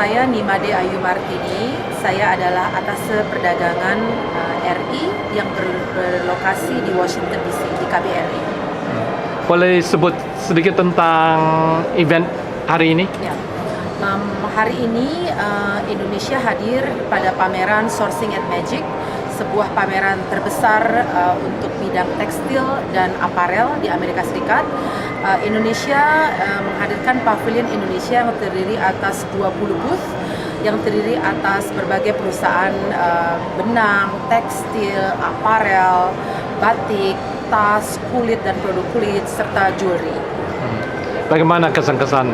saya Nimade Ayu Martini. Saya adalah Atase Perdagangan RI yang berlokasi di Washington DC, di KBRI. Boleh sebut sedikit tentang event hari ini? Ya. Hari ini Indonesia hadir pada pameran Sourcing at Magic, sebuah pameran terbesar untuk bidang tekstil dan aparel di Amerika Serikat. Indonesia menghadirkan pavilion Indonesia yang terdiri atas 20 booth yang terdiri atas berbagai perusahaan benang, tekstil, aparel, batik, tas, kulit dan produk kulit, serta jewelry. Bagaimana kesan-kesan?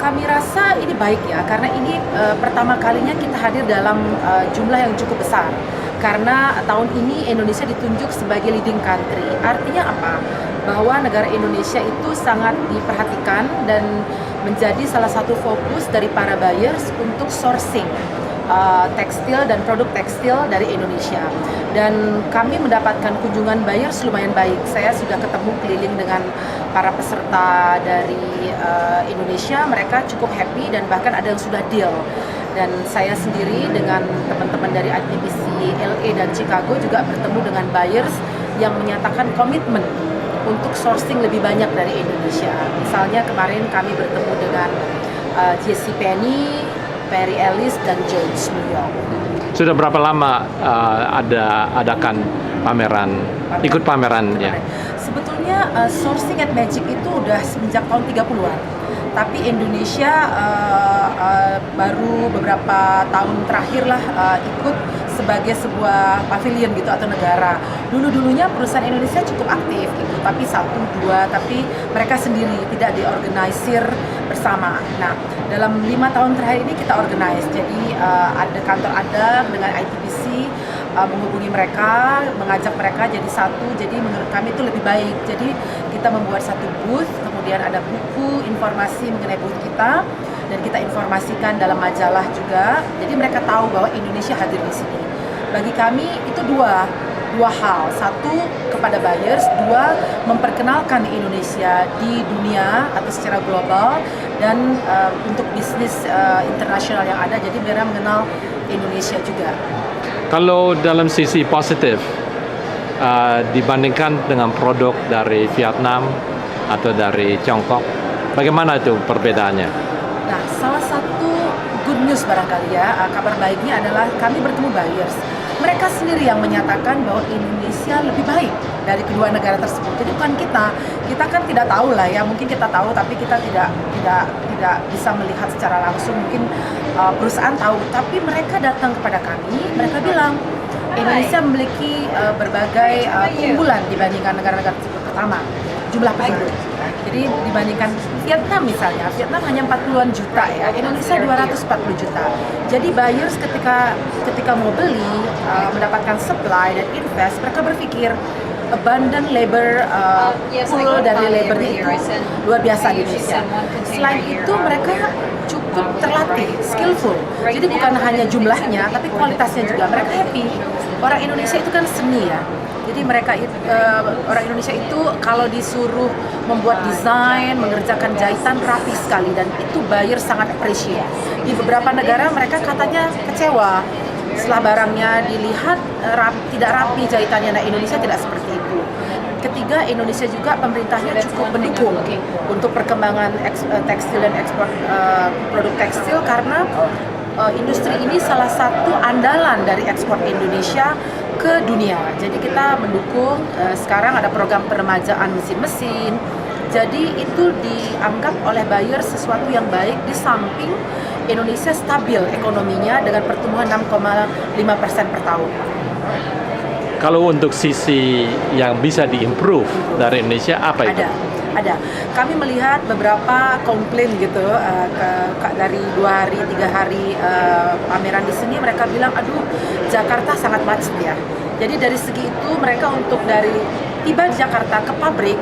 Kami rasa ini baik ya, karena ini pertama kalinya kita hadir dalam jumlah yang cukup besar. Karena tahun ini Indonesia ditunjuk sebagai leading country. Artinya apa? Bahwa negara Indonesia itu sangat diperhatikan dan menjadi salah satu fokus dari para buyers untuk sourcing tekstil dan produk tekstil dari Indonesia. Dan kami mendapatkan kunjungan buyers lumayan baik. Saya sudah ketemu keliling dengan para peserta dari Indonesia, mereka cukup happy dan bahkan ada yang sudah deal. Dan saya sendiri dengan teman-teman dari ITBC LA dan Chicago juga bertemu dengan buyers yang menyatakan komitmen untuk sourcing lebih banyak dari Indonesia. Misalnya kemarin kami bertemu dengan JCPenney, Perry Ellis, dan Jones New York. Sudah berapa lama adakan pameran, ikut pameran ya? Sebetulnya Sourcing at Magic itu udah semenjak tahun 30-an. Tapi Indonesia baru beberapa tahun terakhir lah ikut sebagai sebuah pavilion gitu atau negara. Dulunya perusahaan Indonesia cukup aktif gitu, tapi 1-2, tapi mereka sendiri tidak diorganisir bersama. Nah, dalam 5 tahun terakhir ini kita organize. Jadi ada kantor ada dengan ITBC menghubungi mereka, mengajak mereka jadi satu. Jadi menurut kami itu lebih baik. Jadi kita membuat satu booth, kemudian ada buku informasi mengenai booth kita, dan kita informasikan dalam majalah juga. Jadi mereka tahu bahwa Indonesia hadir di sini. Bagi kami itu dua hal. Satu, kepada buyers. Dua, memperkenalkan Indonesia di dunia atau secara global, dan untuk bisnis internasional yang ada. Jadi mereka mengenal Indonesia juga. Kalau dalam sisi positif, dibandingkan dengan produk dari Vietnam atau dari Tiongkok, bagaimana itu perbedaannya? Nah, salah satu good news barangkali ya, kabar baiknya adalah kami bertemu buyers. Mereka sendiri yang menyatakan bahwa Indonesia lebih baik dari kedua negara tersebut. Jadi bukan kita kan tidak tahu lah ya, mungkin kita tahu tapi kita tidak bisa melihat secara langsung. Mungkin perusahaan tahu, tapi mereka datang kepada kami, mereka bilang Indonesia memiliki berbagai keunggulan dibandingkan negara-negara tersebut. Pertama, jumlah penduduk. Jadi dibandingkan Vietnam misalnya, Vietnam hanya 40-an juta ya, Indonesia 240 juta. Jadi buyers ketika mau beli, mendapatkan supply dan invest, mereka berpikir abundant labor pool dari labornya itu luar biasa di Indonesia. Selain itu mereka cukup terlatih, skillful. Jadi bukan hanya jumlahnya, tapi kualitasnya juga. Mereka happy. Orang Indonesia itu kan seni ya. Jadi orang Indonesia itu kalau disuruh membuat desain, mengerjakan jahitan rapi sekali, dan itu buyer sangat appreciate. Di beberapa negara mereka katanya kecewa setelah barangnya dilihat tidak rapi jahitannya. Nah, Indonesia tidak seperti itu. Ketiga, Indonesia juga pemerintahnya cukup mendukung untuk perkembangan tekstil dan ekspor produk tekstil, karena industri ini salah satu andalan dari ekspor Indonesia ke dunia. Jadi kita mendukung, sekarang ada program peremajaan mesin-mesin. Jadi itu dianggap oleh buyer sesuatu yang baik, di samping Indonesia stabil ekonominya dengan pertumbuhan 6,5% per tahun. Kalau untuk sisi yang bisa diimprove dari Indonesia, apa itu? Ada. Kami melihat beberapa komplain gitu dari 2 hari, 3 hari pameran di sini. Mereka bilang, aduh, Jakarta sangat macet ya. Jadi dari segi itu mereka untuk dari tiba di Jakarta ke pabrik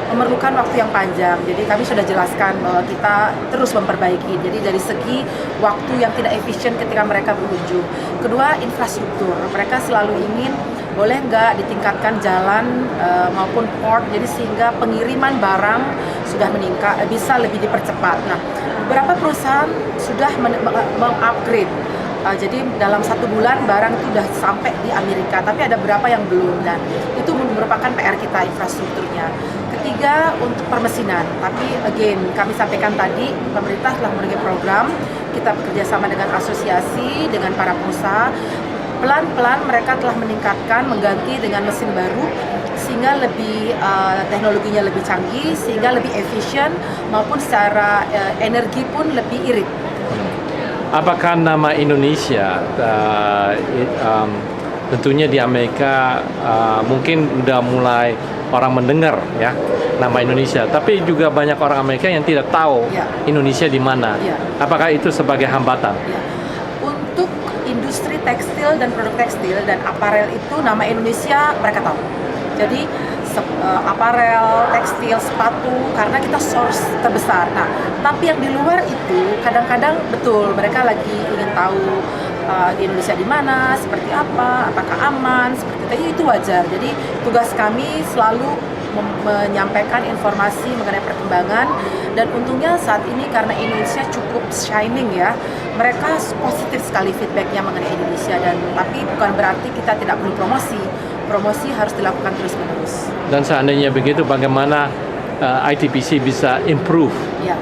memerlukan waktu yang panjang. Jadi kami sudah jelaskan bahwa kita terus memperbaiki. Jadi dari segi waktu yang tidak efisien ketika mereka berkunjung. Kedua, infrastruktur. Mereka selalu ingin boleh nggak ditingkatkan jalan maupun port, jadi sehingga pengiriman barang sudah meningkat, bisa lebih dipercepat. Nah, beberapa perusahaan sudah mengupgrade. Jadi dalam 1 bulan barang itu sudah sampai di Amerika, tapi ada beberapa yang belum, dan itu merupakan PR kita infrastrukturnya. Ketiga, untuk permesinan, tapi again kami sampaikan tadi, pemerintah telah memiliki program, kita bekerja sama dengan asosiasi, dengan para pengusaha. Pelan-pelan mereka telah meningkatkan, mengganti dengan mesin baru, sehingga lebih teknologinya lebih canggih, sehingga lebih efisien, maupun secara energi pun lebih irit. Apakah nama Indonesia tentunya di Amerika mungkin udah mulai orang mendengar ya nama Indonesia, tapi juga banyak orang Amerika yang tidak tahu Ya. Indonesia di mana. Ya. Apakah itu sebagai hambatan? Ya. Untuk industri tekstil dan produk tekstil dan aparel itu nama Indonesia mereka tahu. Jadi aparel, tekstil, sepatu, karena kita source terbesar. Nah, tapi yang di luar itu kadang-kadang betul mereka lagi ingin tahu di Indonesia di mana, seperti apa, apakah aman, seperti itu wajar. Jadi tugas kami selalu menyampaikan informasi mengenai perkembangan, dan untungnya saat ini karena Indonesia cukup shining ya, mereka positif sekali feedbacknya mengenai Indonesia, dan tapi bukan berarti kita tidak perlu promosi harus dilakukan terus-menerus. Dan seandainya begitu, bagaimana ITPC bisa improve Ya.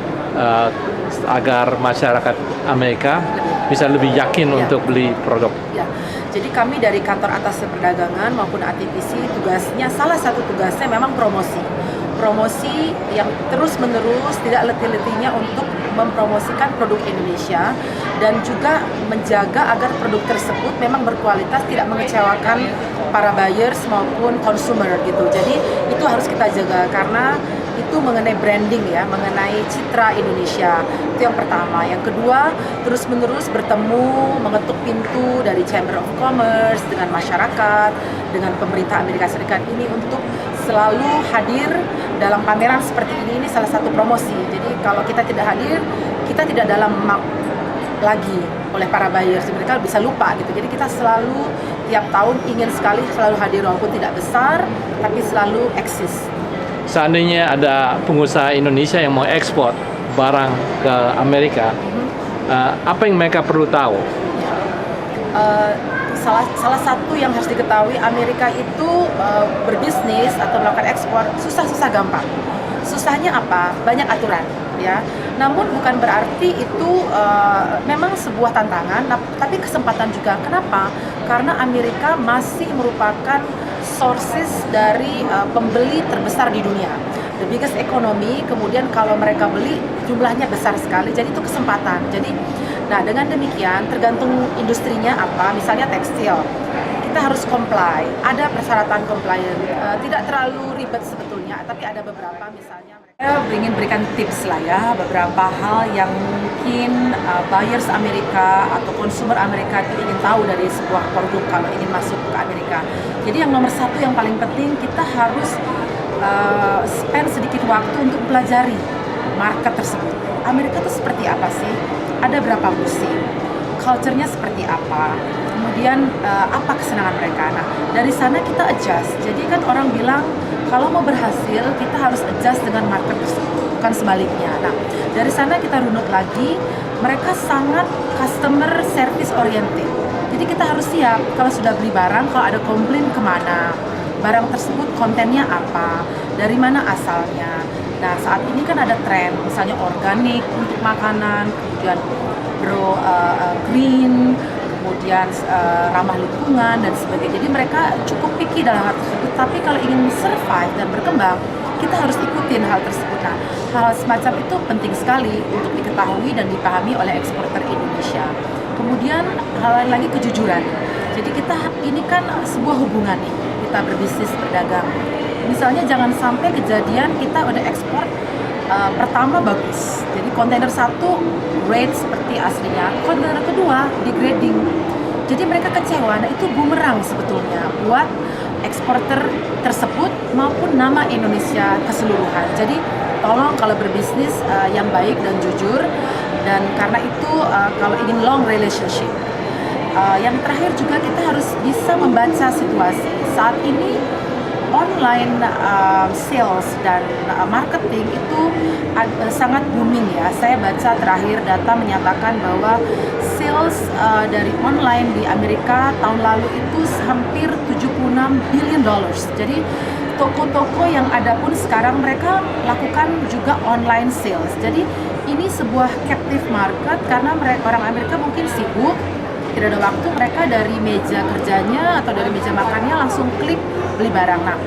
agar masyarakat Amerika bisa lebih yakin Ya. untuk beli produk? Ya, jadi kami dari kantor atas perdagangan maupun ATPC tugasnya, salah satu tugasnya memang promosi yang terus-menerus, tidak letih-letihnya untuk mempromosikan produk Indonesia, dan juga menjaga agar produk tersebut memang berkualitas, tidak mengecewakan para buyers maupun consumer gitu. Jadi itu harus kita jaga, karena itu mengenai branding ya, mengenai citra Indonesia. Itu yang pertama. Yang kedua, terus-menerus bertemu, mengetuk pintu dari Chamber of Commerce dengan masyarakat, dengan pemerintah Amerika Serikat ini untuk selalu hadir dalam pameran seperti ini salah satu promosi. Jadi kalau kita tidak hadir, kita tidak dalam map lagi oleh para buyers, mereka bisa lupa gitu. Jadi kita selalu tiap tahun ingin sekali selalu hadir, walaupun tidak besar tapi selalu eksis. Seandainya ada pengusaha Indonesia yang mau ekspor barang ke Amerika, apa yang mereka perlu tahu? Salah satu yang harus diketahui, Amerika itu berbisnis atau melakukan ekspor susah gampang. Susahnya apa? Banyak aturan ya. Namun bukan berarti itu memang sebuah tantangan, tapi kesempatan juga. Kenapa? Karena Amerika masih merupakan sources dari pembeli terbesar di dunia, the biggest economy. Kemudian kalau mereka beli jumlahnya besar sekali, jadi itu kesempatan. Jadi, nah dengan demikian tergantung industrinya apa. Misalnya tekstil, kita harus comply, ada persyaratan compliant, tidak terlalu ribet sebetulnya, tapi ada beberapa, misalnya saya ingin berikan tips lah ya, beberapa hal yang mungkin buyers Amerika atau consumer Amerika itu ingin tahu dari sebuah produk kalau ingin masuk ke Amerika. Jadi yang nomor satu yang paling penting, kita harus spend sedikit waktu untuk pelajari market tersebut. Amerika itu seperti apa sih? Ada berapa musim? Culture-nya seperti apa? Kemudian apa kesenangan mereka? Nah, dari sana kita adjust. Jadi kan orang bilang kalau mau berhasil kita harus adjust dengan market tersebut, bukan sebaliknya. Nah, dari sana kita runut lagi, mereka sangat customer service oriented. Jadi kita harus siap kalau sudah beli barang, kalau ada komplain kemana, barang tersebut kontennya apa, dari mana asalnya. Nah, saat ini kan ada tren, misalnya organik untuk makanan, kemudian green, kemudian ramah lingkungan dan sebagainya. Jadi mereka cukup picky dalam hal tersebut. Tapi kalau ingin survive dan berkembang, kita harus ikutin hal tersebut. Nah, hal semacam itu penting sekali untuk diketahui dan dipahami oleh eksporter Indonesia. Kemudian hal lain lagi, kejujuran. Jadi kita ini kan sebuah hubungan nih, kita berbisnis, berdagang. Misalnya jangan sampai kejadian kita udah ekspor pertama bagus, jadi kontainer satu rate seperti aslinya, kontainer kedua degrading, jadi mereka kecewa. Nah, itu bumerang sebetulnya buat eksporter tersebut maupun nama Indonesia keseluruhan. Jadi tolong kalau berbisnis yang baik dan jujur, dan karena itu kalau ingin long relationship, yang terakhir juga kita harus bisa membaca situasi saat ini. online sales dan marketing itu sangat booming ya. Saya baca terakhir data menyatakan bahwa sales dari online di Amerika tahun lalu itu hampir 76 billion dollars. Jadi toko-toko yang ada pun sekarang mereka lakukan juga online sales. Jadi ini sebuah captive market karena orang Amerika mungkin sibuk, tidak ada waktu, mereka dari meja kerjanya atau dari meja makannya langsung klik beli barang. Nah,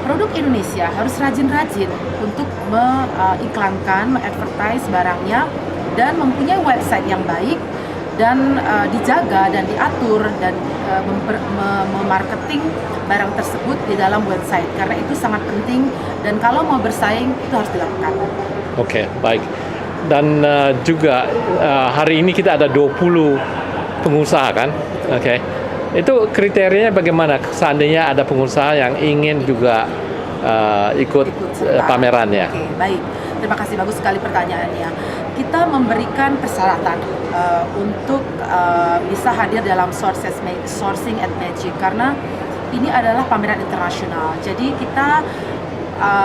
produk Indonesia harus rajin-rajin untuk mengiklankan, mengadvertise barangnya dan mempunyai website yang baik dan dijaga dan diatur dan memarketing barang tersebut di dalam website karena itu sangat penting dan kalau mau bersaing itu harus dilakukan. Oke, baik. Dan juga hari ini kita ada 20 pengusaha kan? Oke. Itu kriterianya bagaimana seandainya ada pengusaha yang ingin juga ikut pamerannya? Oke, baik. Terima kasih, bagus sekali pertanyaannya. Kita memberikan persyaratan untuk bisa hadir dalam Sourcing at Magic karena ini adalah pameran internasional. Jadi kita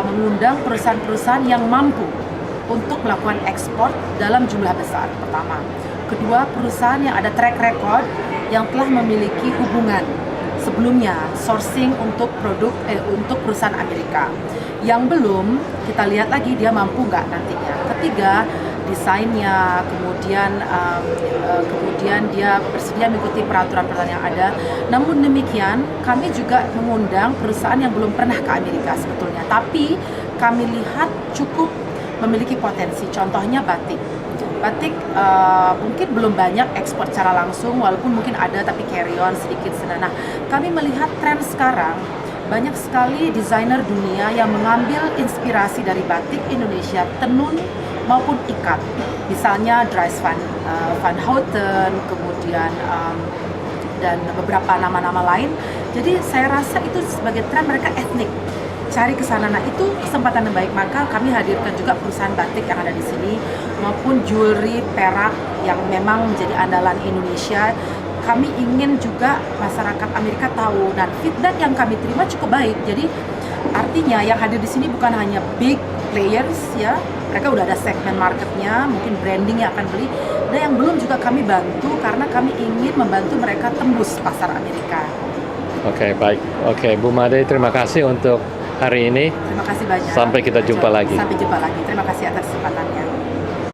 mengundang perusahaan-perusahaan yang mampu untuk melakukan ekspor dalam jumlah besar, pertama. Kedua, perusahaan yang ada track record yang telah memiliki hubungan sebelumnya sourcing untuk produk untuk perusahaan Amerika. Yang belum, kita lihat lagi dia mampu nggak nantinya. Ketiga, desainnya, kemudian dia bersedia mengikuti peraturan-peraturan yang ada. Namun demikian, kami juga mengundang perusahaan yang belum pernah ke Amerika sebetulnya, tapi kami lihat cukup memiliki potensi. Contohnya batik. Batik mungkin belum banyak ekspor secara langsung, walaupun mungkin ada tapi carry on sedikit sana. Nah, kami melihat tren sekarang banyak sekali desainer dunia yang mengambil inspirasi dari batik Indonesia, tenun maupun ikat. Misalnya Dries van Houten, kemudian dan beberapa nama-nama lain. Jadi saya rasa itu sebagai tren mereka etnik. Cari ke sana. Nah, itu kesempatan yang baik, maka kami hadirkan juga perusahaan batik yang ada di sini maupun jewelry perak yang memang menjadi andalan Indonesia. Kami ingin juga masyarakat Amerika tahu dan feedback yang kami terima cukup baik. Jadi artinya yang hadir di sini bukan hanya big players ya, mereka udah ada segmen marketnya, mungkin branding yang akan beli. Dan yang belum juga kami bantu karena kami ingin membantu mereka tembus pasar Amerika. Oke, baik. Oke, Bu Made, terima kasih untuk hari ini. Terima kasih banyak. Sampai kita jumpa lagi. Sampai jumpa lagi. Terima kasih atas kesempatannya.